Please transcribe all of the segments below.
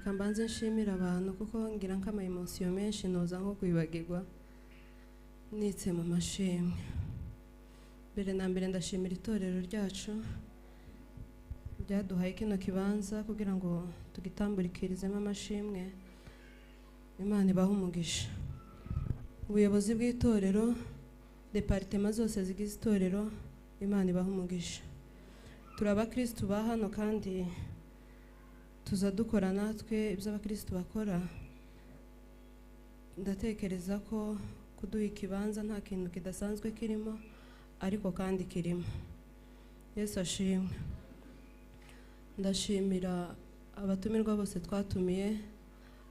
reka mbanze nshimira abantu kuko ngira nk'ama emotion menshi noza nko kwibagirwa nitse mu mashimwe. Mbere na mbere ndashimira itorero ryacu ryaduhaye kino kibanza kugira ngo tugitambulikirizemo amashimwe. Imana ibahe umugisha. Ubuyobozi bw'itorero, departement zose zigize itorero, Imana ibahe umugisha. Turi abakristo ba hano kandi tuza dukora natwe ibyo abakristo bakora. Ndatekereza ko kuduha ikibanza nta kintu kidasanzwe kirimo, ariko kandi kirimo. Yesu ashimwe. Ndashimira abatumirwa bose twatumiye,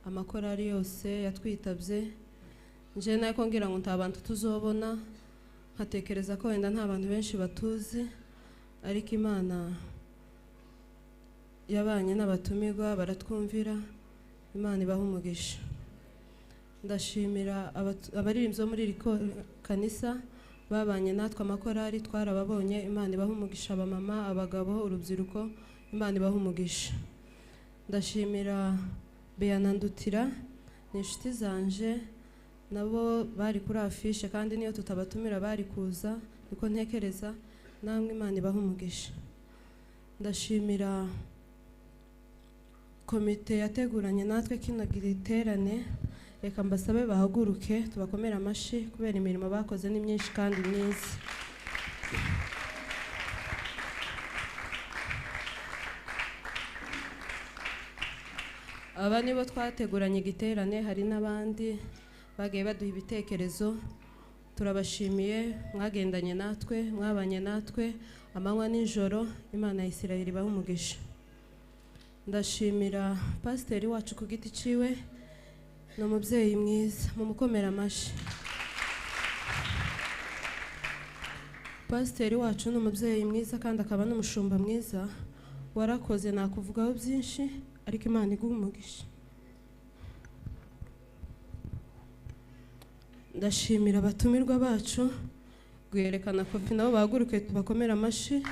amakorari yose yatwitabye. Nje nako ngira ngo ntabantu tuzobona, nkatekereza ko wenda nta bantu benshi batuzi, ariko Imana yabanye n'abatumirwa baratwumvira. Imana ibahe umugisha. Ndashimira abaririmbyi bo muri iri kanisa babanye natwe, amakorari twarababonye. Imana ibahe umugisha. Abamama, abagabo, urubyiruko, Imana ibahe umugisha. Ndashimira Beyana Ndutira, ni inshuti zanje, nabo bari kuri afishe kandi niyo tutabatumira bari kuza, niko ntekereza. Namwe Imana ibahe umugisha. Ndashimira komite yateguranye natwe kino giterane. Reka mbasabe bahaguruke tubakomera amashi kubera imirimo bakoze ni myinshi kandi myiza. Aba nibo twateguranye igiterane, hari n'abandi bagiye baduha ibitekerezo. Turabashimiye, mwagendanye natwe, mwabanye natwe amanywa n'ijoro. Imana ya Isirayeli ibahe umugisha. Ndashimira pasiteri wacu ku giti ciwe, ni umubyeyi mwiza, mumukomera amashi. Pasiteri wacu ni umubyeyi mwiza kandi akaba n'umushumba mwiza. Warakoze, nakuvugaho byinshi, ariko Imana iguhe umugisha. Ndashimira abatumirwa bacu, Gwerekana Kofi nabo bahaguruke tubakomera amashi.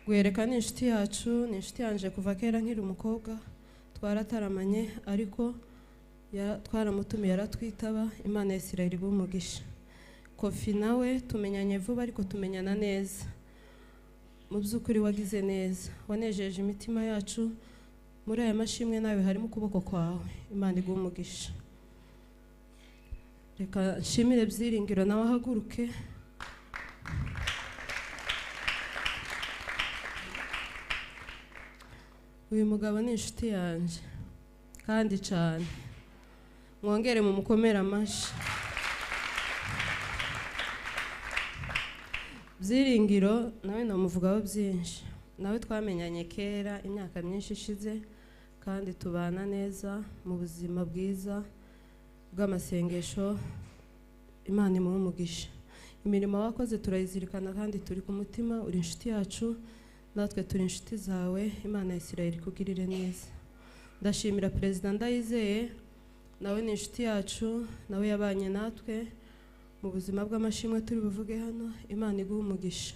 Gwerekana inshuti yacu, ni inshuti yanje kuva kera nkiri umukobwa, twarataramanye ariko twaramutumiye aratwitaba. Imana ya Isirayeli ibahe umugisha. Kofi nawe tumenyanye vuba ariko tumenyana neza. Mu by'ukuri wagize neza, wanejeje imitima yacu. Muri aya mashimwe nawe harimo ukuboko kwawe. Imana iguhe umugisha. Reka nshimire Byiringiro nawe ahaguruke. Uyu mugabo ni inshuti yanje kandi cyane, mwongere mu mukomera amashi. Byiringiro nawe namuvugaho byinshi, nawe twamenyanye kera imyaka myinshi ishize kandi tubana neza mu buzima bwiza bw'amasengesho. Imana imuhe umugisha. Imirimo wakoze turayizirikana kandi turi ku mutima. Uri inshuti yacu, natwe turi inshuti zawe. Imana ya Isirayeli kugirire neza. Ndashimira Perezida Ndayizeye, nawe ni inshuti yacu, nawe yabanye natwe mu buzima bw'amashimwe turi buvuge hano. Imana iguhe umugisha.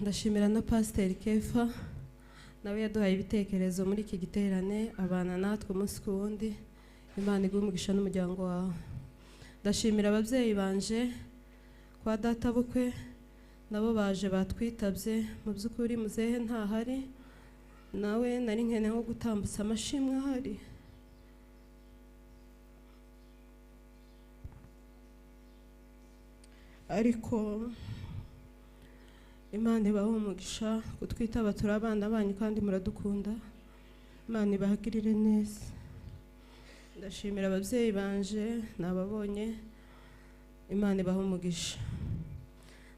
Ndashimira na Pasiteri Kefa, nawe yaduhaye ibitekerezo muri iki giterane, abana natwe umunsi ku wundi. Imana iguhe umugisha n'umuryango wawe. Ndashimira ababyeyi banje kwa data bukwe, nabo baje batwitabye. Mu by'ukuri muzehe ntahari, nawe nari nkeneye nko gutambutsa amashimwe ahari. Ariko Imana ibahe umugisha kutwitaba, turi abana banyu kandi muradukunda. Imana ibahagirire neza. Ndashimira ababyeyi banje, nababonye. Imana ibahe umugisha.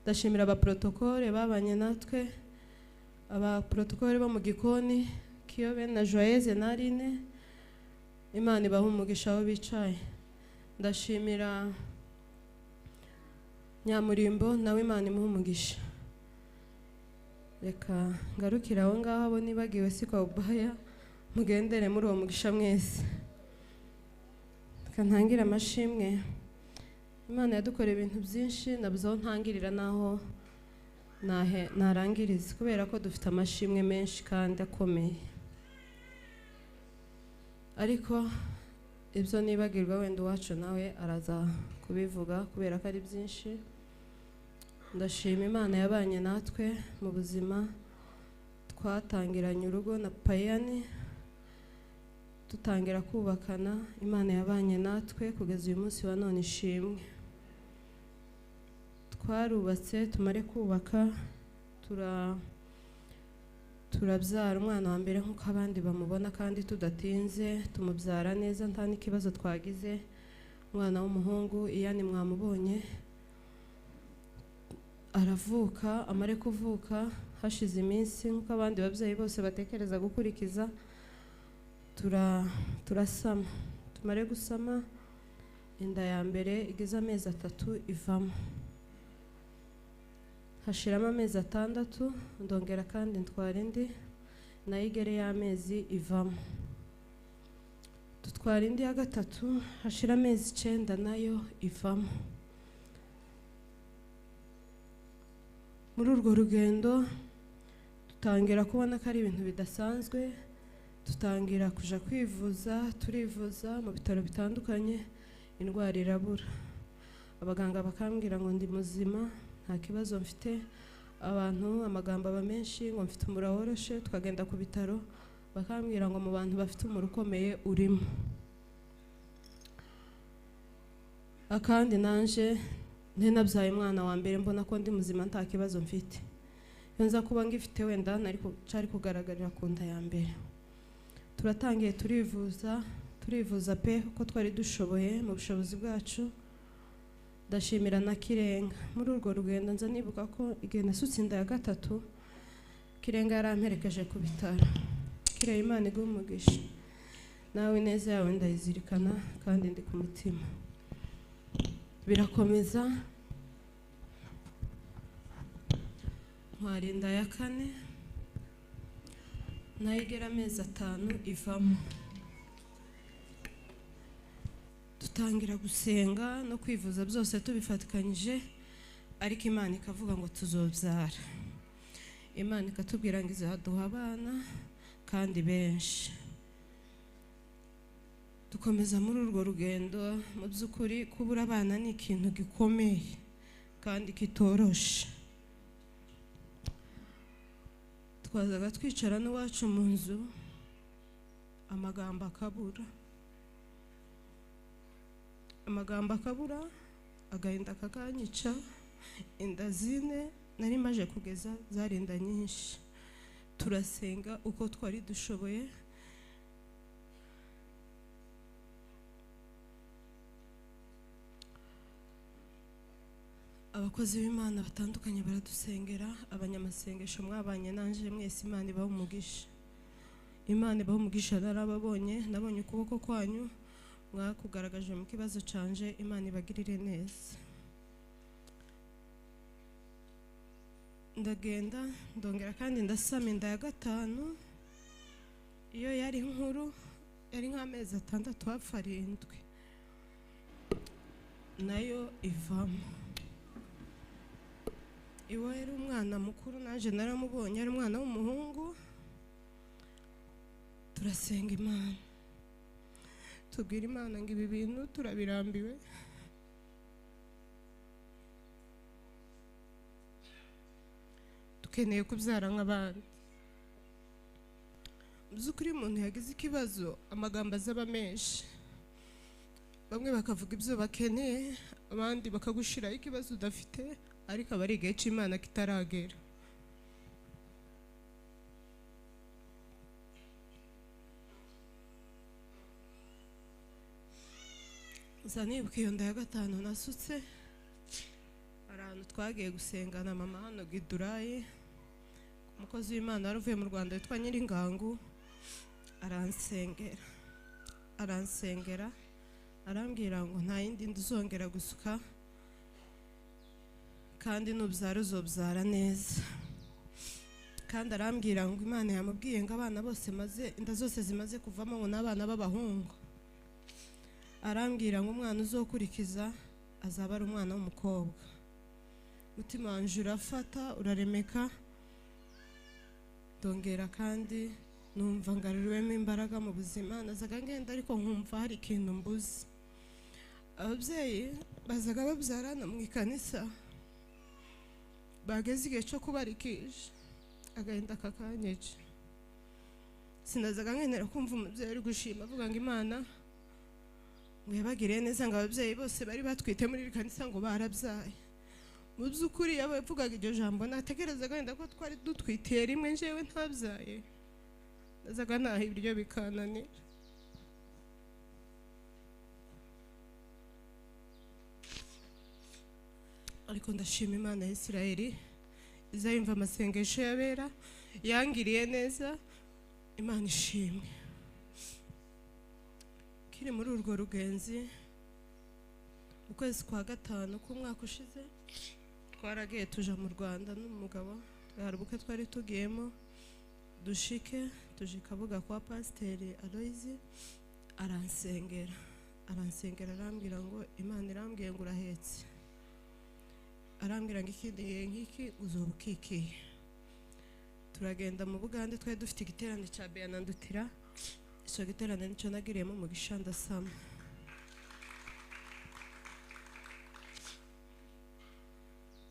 Ndashimira abaprotokole babanye natwe, abaprotokole bo mu gikoni, Kiyobe na Joyeuse na Aline. Imana ibahe umugisha aho bicaye. Ndashimira Nyamurimbo, nawe Imana imuhe umugisha. Reka ngarukira aho ngaho, abo nibagiwe si kwa ubaya, mugendere muri uwo mugisha mwese. Reka ntangire amashimwe. Imana yadukoreye ibintu byinshi, nabuze aho ntangirira naho narangiriza kubera ko dufite amashimwe menshi kandi akomeye, ariko ibyo nibagirwa wenda uwacu nawe araza kubivuga kubera ko ari byinshi. Ndashima Imana yabanye natwe mu buzima, twatangiranye urugo na Payani dutangira kubakana. Imana yabanye natwe kugeza uyu munsi wa none ishimwe. Twarubatse tumare kubaka turabyara umwana wa mbere nk'uko abandi bamubona kandi tudatinze, tumubyara neza nta n'ikibazo twagize. Umwana w'umuhungu Iyani mwamubonye aravuka, amare kuvuka hashize iminsi nk'uko abandi babyeyi bose batekereza gukurikiza, turasama. Tumare gusama inda ya mbere igeze amezi 3 ivamo, hashiramo amezi 6 ndongera kandi ntwara indi nayo igere y'amezi ivamo. Dutwara indi ya 3 hashira amezi 9 nayo ivamo. Muri urwo rugendo dutangira kubona ko ari ibintu bidasanzwe, dutangira kuja turivuza mu bitaro bitandukanye, indwara irabura. Abaganga bakambwira ngo ndi muzima, nta kibazo mfite. Abantu amagambo aba menshi ngo mfite umura woroshe, twagenda ku bitaro bakambwira ngo mu bantu bafite umura ukomeye urimo. Akandi nanje nabyaye umwana wa mbere mbona ko ndi muzima nta kibazo mfite. Iyo nza kuba ngifite wenda cari kugaragarira ku nda ya mbere. Turatangiye turivuza pe uko twari dushoboye mu bushobozi bwacu. Ndashimira na Kirenga. Muri urwo rugendo nza nibuka ko igihe nasutse inda ya 3 Kirenga yaramperekeje ku bitaro. Kireye Imana iguhe umugisha, nawe neza yawe ndayizirikana kandi ndi ku mutima. Birakomeza ntwara inda ya 4 nayo igera amezi 5 ivamo. Dutangira gusenga no kwivuza byose tubifatikanyije, ariko Imana ikavuga ngo tuzobyara. Imana ikatubwira ngo izaduha abana kandi benshi. Dukomeza muri urwo rugendo. Mu by'ukuri kubura abana ni ikintu gikomeye kandi kitoroshe. Twazaga twicara n'uwacu mu nzu, amagambo akabura, agahinda kakanyica. Inda 4 nari maje kugeza zari inda nyinshi. Turasenga uko twari dushoboye, abakozi b'Imana batandukanye baradusengera. Abanyamasengesho mwabanye nanje mwese, Imana ibahe umugisha. Imana ibahe umugisha. Narababonye, nabonye ukuboko kwanyu mwakugaragaje mu kibazo canje. Imana ibagirire neza. Ndagenda ndongera kandi ndasama inda ya 5. Iyo yari nkuru, yari nk'amezi 6 hafi 7 nayo ivamo. Iwe yari umwana mukuru, naje naramubonye ari umwana w'umuhungu. Turasenga Imana, tubwira Imana ngo ibi bintu turabirambiwe. Dukeneye kubyara nk'abandi. By'ukuri umuntu yagize ikibazo amagambo azaba menshi. Bamwe bakavuga ibyo bakeneye, abandi bakagushiraho ikibazo udafite, ariko aba ari igihe cy'Imana kitaragera. Nza nibuka iyo nda ya 5 nasutse, ahantu twagiye gusengana mama hano Gidurayi. Umukozi w'Imana wari uvuye mu Rwanda witwa Nyiringangu aransengera arambwira ngo nta yindi nduzongera gusuka, kandi nubyara uzobyara neza. Kandi arambwira ngo Imana yamubwiye ngo abana bose inda zose zimaze kuvamo ngo n'abana b'abahungu. Arambwira ngo umwana uzokurikiza azaba ari umwana w'umukobwa. mutima wanje urafata uraremeka, ndongera kandi numva ngaruriwemo imbaraga mu buzima. Nazaga ngenda ariko nkumva hari ikintu mbuze. Ababyeyi bazaga babyarana mu ikanisa, bageze igihe cyo kubarikisha agahinda kakanyica. Sinazaga nkenera kumva umubyeyi ari gushima avuga ngo Imana ngo yabagiriye neza, ngo ababyeyi bose bari batwite muri iri kanisa ngo barabyaye. Mu by'ukuri yavugaga iryo jambo natekerezaga wenda ko twari dutwitiye rimwe njyewe ntabyaye. Nazaga naha ibiryo bikananira. Ariko ndashima Imana ya Isirayeli iza yumva amasengesho y'abera, yangiriye neza. Imana ishimwe. Kiri muri urwo rugenzi mu kwezi kwa gatanu k'umwaka ushize twaragiye tuja mu Rwanda n'umugabo, hari ubukwe twari tugiyemo. Dushike tuje Kabuga kwa Pasiteri Aloyizi, aransengera arambwira ngo Imana irambwiye ngo urahetse, arambwira ngo ikindi nk'iki uzoba ukikiye. Turagenda mu Bugande, twari dufite igiterane cya Beyanandutira. Icyo giterane nicyo nagiriyemo mu Gishanda Sama.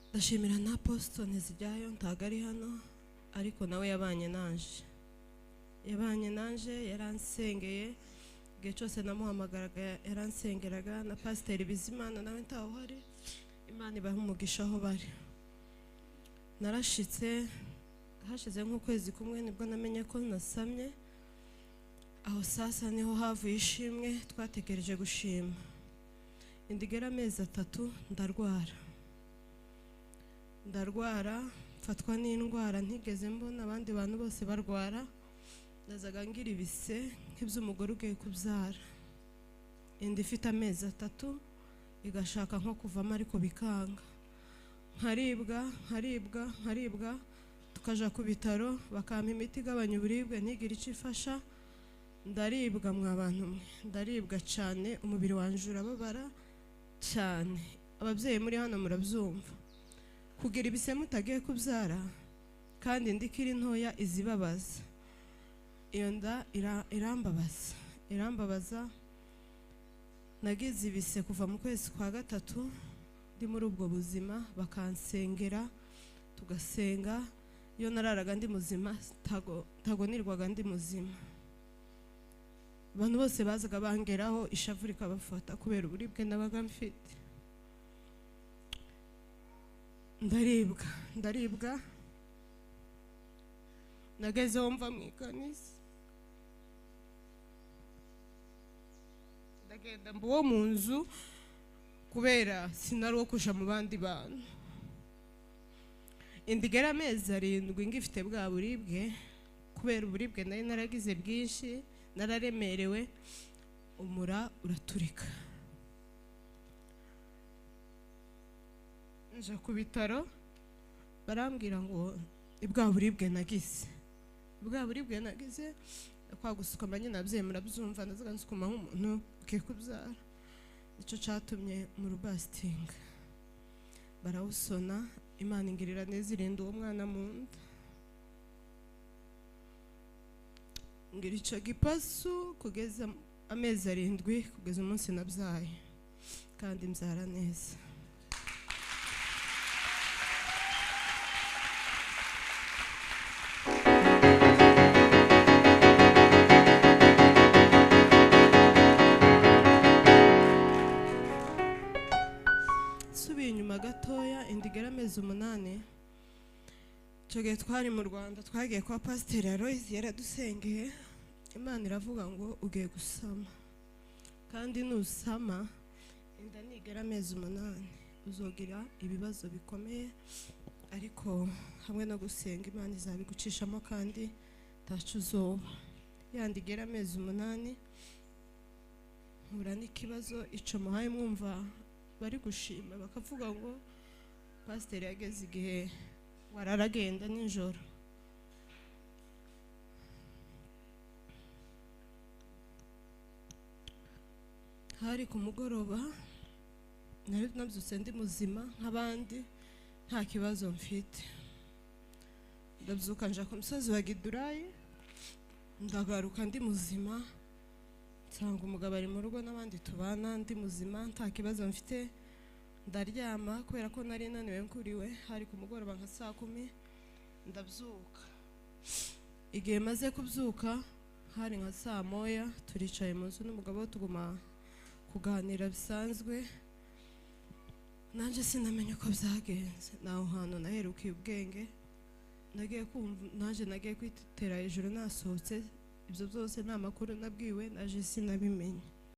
Ndashimira na Apostle Nteziryayo, ntago ari hano ariko nawe yabanye nanje, yaransengeye igihe cyose namuhamagaraga, yaransengeraga. Na Pasiteri Bizimana nawe ntaho hari, Imana ibahe umugisha aho bari. Narashitse hashize nk'ukwezi kumwe nibwo namenye ko nasamye. Aho sasa niho havuye ishimwe twatekereje gushima. Indigera amezi 3 ndarwara, mfatwa n'indwara ntigeze mbona abandi bantu bose barwara. Nazaga ngira ibise nk'iby'umugore ugiye kubyara. Indi ifite amezi 3 igashaka nko kuvamo ariko bikanga. Nkaribwa tukaja ku bitaro bakampa imiti igabanya uburibwe ntigire icyo ifasha. Ndaribwa mwabantu mwe, ndaribwa cyane, umubiri wanje urababara cyane. Ababyeyi muri hano murabyumva, kugira ibise mutagiye kubyara kandi ndikiri ntoya izibabaza. Iyo nda irambabaza. Nagize ibise kuva mu kwezi kwa gatatu ndi muri ubwo buzima, bakansengera tugasenga. Iyo nararaga ndi muzima tago nirwaga ndi muzima. Abantu bose bazaga bangeraho ishavu rikabafata kubera uburibwe nabaga mfite. Ndaribwa nageze mva mu ikanisa, ndagenda mbuwo mu nzu kubera sinari wo kuja mu bandi bantu. Indigera amezi 7 ngifite bwa buribwe, kubera uburibwe nari naragize bwinshi, nararemerewe, umura uraturika. Nje ku bitaro barambwira ngo ibwa buribwe nagize kwa gusukuma nyine abyeyi murabyumva, nazaga nsukuma nk'umuntu ugiye kubyara. Nicyo cyatumye mu rubasitinga barawusona. Imana ingirira neza irinda uwo mwana mu nda. Ngira icyo gipasu kugeza amezi 7 kugeza umunsi nabyaye, kandi mbyara neza. Subiye inyuma gatoya, indigera amezi 8. Icyo gihe twari mu Rwanda, twagiye kwa Pasiteri Aloyizi, yaradusengeye. Imana iravuga ngo ugiye gusama, kandi nusama inda nigera amezi 8 uzogira ibibazo bikomeye, ariko hamwe no gusenga Imana izabigucishamo kandi tacu uzoba. Yandigera amezi 8 nkura n'ikibazo. Ico muhaye mwumva bari gushima bakavuga ngo Pasiteri yageze igihe wararagenda nijoro. Hari ku mugoroba nari nabyutse ndi muzima nk'abandi, nta kibazo mfite. Ndabyuka nja ku musozi wa Gidurayi, ndagaruka ndi muzima, nsanga umugabo ari mu rugo n'abandi tubana ndi muzima nta kibazo mfite. Ndaryama kubera ko nari naniwe nkuriwe, hari ku mugoroba nka 10:00 ndabyuka. Igihe maze kubyuka hari nka 1:00 turicaye mu nzu n'umugabo tuguma kuganira bisanzwe. Nanje sinamenye uko byagenze, naho hantu naherukiye ubwenge, nagiye kumva nanje nagiye kwitera hejuru nasohotse. Ibyo byose nta makuru nabwiwe, naje sinabimenye.